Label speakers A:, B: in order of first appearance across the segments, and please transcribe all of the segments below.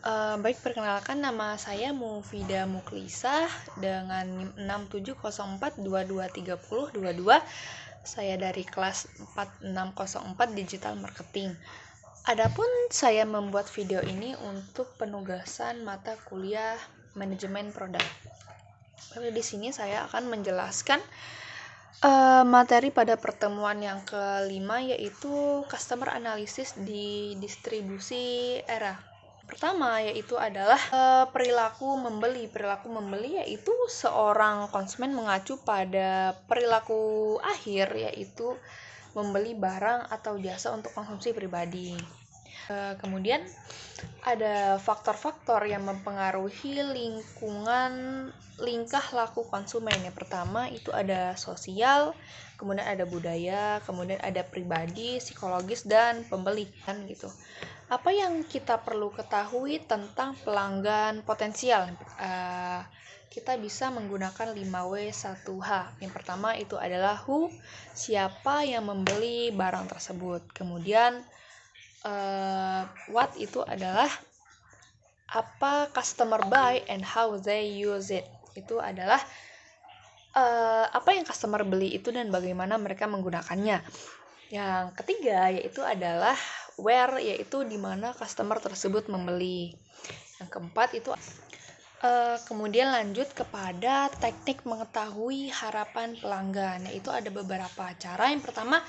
A: Baik, perkenalkan nama saya Mufida Muklisah dengan NIM 6704223022. Saya dari kelas 4604 Digital Marketing. Adapun saya membuat video ini untuk penugasan mata kuliah manajemen produk. Di sini saya akan menjelaskan materi pada pertemuan yang kelima, yaitu customer analysis di distribusi era. Pertama yaitu adalah perilaku membeli. Perilaku membeli yaitu seorang konsumen mengacu pada perilaku akhir, yaitu membeli barang atau jasa untuk konsumsi pribadi. Kemudian ada faktor-faktor yang mempengaruhi lingkah laku konsumen. Yang pertama itu ada sosial, kemudian ada budaya, kemudian ada pribadi, psikologis, dan pembeli kan gitu. Apa yang kita perlu ketahui tentang pelanggan potensial? Kita bisa menggunakan 5W1H. Yang pertama itu adalah who, siapa yang membeli barang tersebut. Kemudian what itu adalah apa customer buy and how they use it. Itu adalah apa yang customer beli itu dan bagaimana mereka menggunakannya. Yang ketiga yaitu adalah where, yaitu di mana customer tersebut membeli. Yang keempat itu kemudian lanjut kepada teknik mengetahui harapan pelanggan, yaitu ada beberapa cara. Yang pertama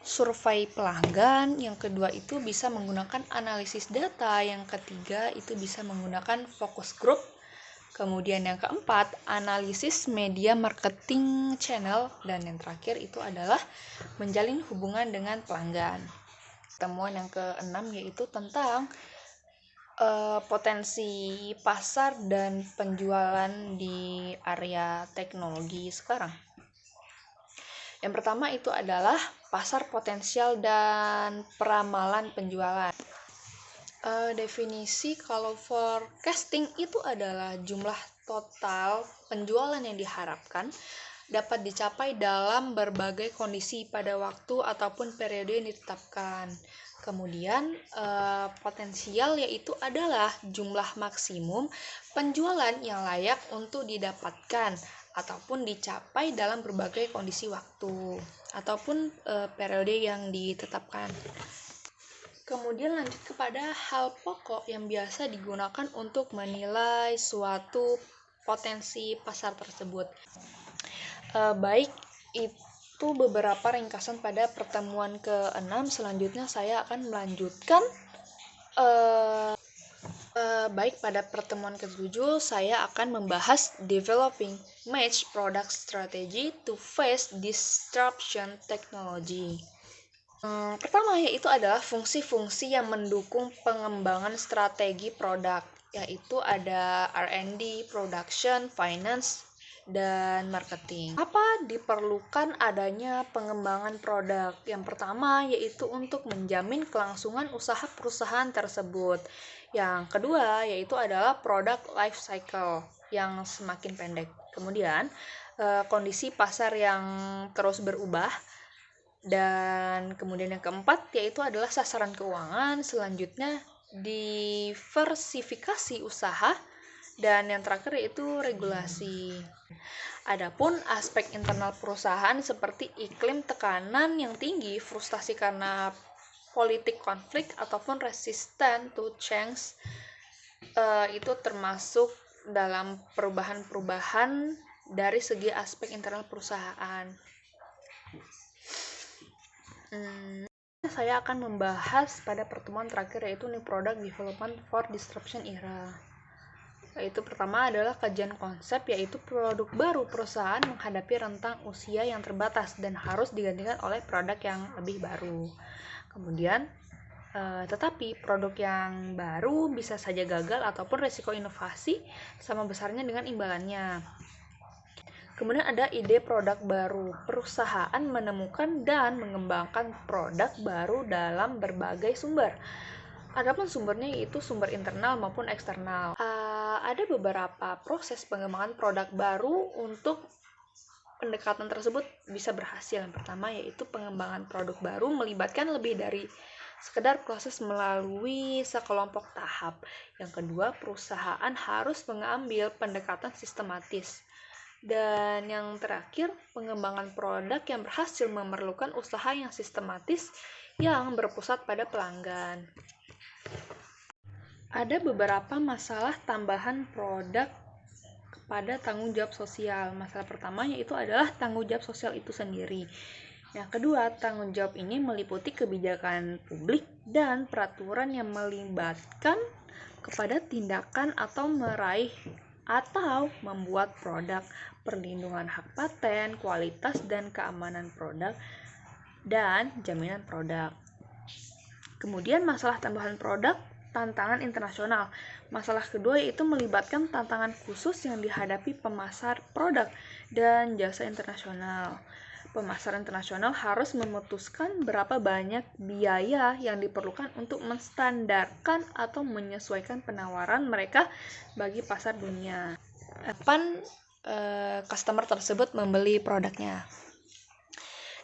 A: survei pelanggan, yang kedua itu bisa menggunakan analisis data, yang ketiga itu bisa menggunakan focus group, kemudian yang keempat analisis media marketing channel, dan yang terakhir itu adalah menjalin hubungan dengan pelanggan. Temuan yang keenam yaitu tentang potensi pasar dan penjualan di area teknologi sekarang. Yang pertama itu adalah pasar potensial dan peramalan penjualan. Definisi kalau forecasting itu adalah jumlah total penjualan yang diharapkan dapat dicapai dalam berbagai kondisi pada waktu ataupun periode yang ditetapkan. Kemudian potensial yaitu adalah jumlah maksimum penjualan yang layak untuk didapatkan ataupun dicapai dalam berbagai kondisi waktu ataupun periode yang ditetapkan. Kemudian lanjut kepada hal pokok yang biasa digunakan untuk menilai suatu potensi pasar tersebut. Baik, itu beberapa ringkasan pada pertemuan ke-6. Selanjutnya saya akan melanjutkan. Baik, pada pertemuan ke-7 saya akan membahas developing match product strategy to face disruption technology. Pertama yaitu adalah fungsi-fungsi yang mendukung pengembangan strategi produk, yaitu ada R&D, production, finance, dan marketing. Apa diperlukan adanya pengembangan produk? Yang pertama yaitu untuk menjamin kelangsungan usaha perusahaan tersebut. Yang kedua yaitu adalah product life cycle yang semakin pendek. Kemudian kondisi pasar yang terus berubah. Dan kemudian yang keempat yaitu adalah sasaran keuangan. Selanjutnya diversifikasi usaha. Dan yang terakhir yaitu regulasi. Adapun aspek internal perusahaan seperti iklim tekanan yang tinggi, frustasi karena politik konflik, ataupun resisten to change, itu termasuk dalam perubahan-perubahan dari segi aspek internal perusahaan. Saya akan membahas pada pertemuan terakhir yaitu New Product Development for Disruption Era. Yaitu pertama adalah kajian konsep, yaitu produk baru perusahaan menghadapi rentang usia yang terbatas dan harus digantikan oleh produk yang lebih baru. Kemudian tetapi produk yang baru bisa saja gagal ataupun risiko inovasi sama besarnya dengan imbalannya. Kemudian ada ide produk baru. Perusahaan menemukan dan mengembangkan produk baru dalam berbagai sumber. Adapun sumbernya yaitu sumber internal maupun eksternal. Ada beberapa proses pengembangan produk baru untuk pendekatan tersebut bisa berhasil. Yang pertama yaitu pengembangan produk baru melibatkan lebih dari sekedar proses melalui sekelompok tahap. Yang kedua, perusahaan harus mengambil pendekatan sistematis. Dan yang terakhir, pengembangan produk yang berhasil memerlukan usaha yang sistematis yang berpusat pada pelanggan. Ada beberapa masalah tambahan produk kepada tanggung jawab sosial. Masalah pertama yaitu adalah tanggung jawab sosial itu sendiri. Yang kedua, tanggung jawab ini meliputi kebijakan publik dan peraturan yang melibatkan kepada tindakan atau meraih atau membuat produk, perlindungan hak paten, kualitas dan keamanan produk, dan jaminan produk. Kemudian masalah tambahan produk, tantangan internasional. Masalah kedua yaitu melibatkan tantangan khusus yang dihadapi pemasar produk dan jasa internasional. Pemasar internasional harus memutuskan berapa banyak biaya yang diperlukan untuk menstandarkan atau menyesuaikan penawaran mereka bagi pasar dunia. Kapan customer tersebut membeli produknya?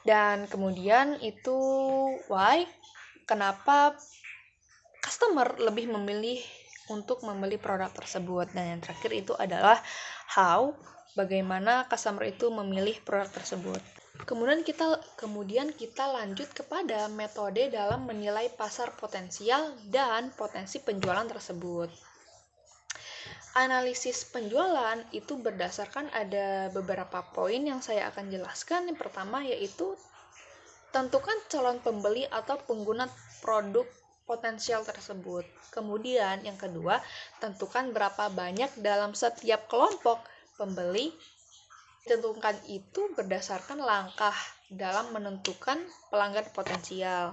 A: Dan kemudian itu why, kenapa customer lebih memilih untuk membeli produk tersebut. Dan yang terakhir itu adalah how, bagaimana customer itu memilih produk tersebut. Kemudian kita lanjut kepada metode dalam menilai pasar potensial dan potensi penjualan tersebut. Analisis penjualan itu berdasarkan ada beberapa poin yang saya akan jelaskan. Yang pertama yaitu tentukan calon pembeli atau pengguna produk potensial tersebut. Kemudian yang kedua, tentukan berapa banyak dalam setiap kelompok pembeli. Ditentukan itu berdasarkan langkah dalam menentukan pelanggan potensial.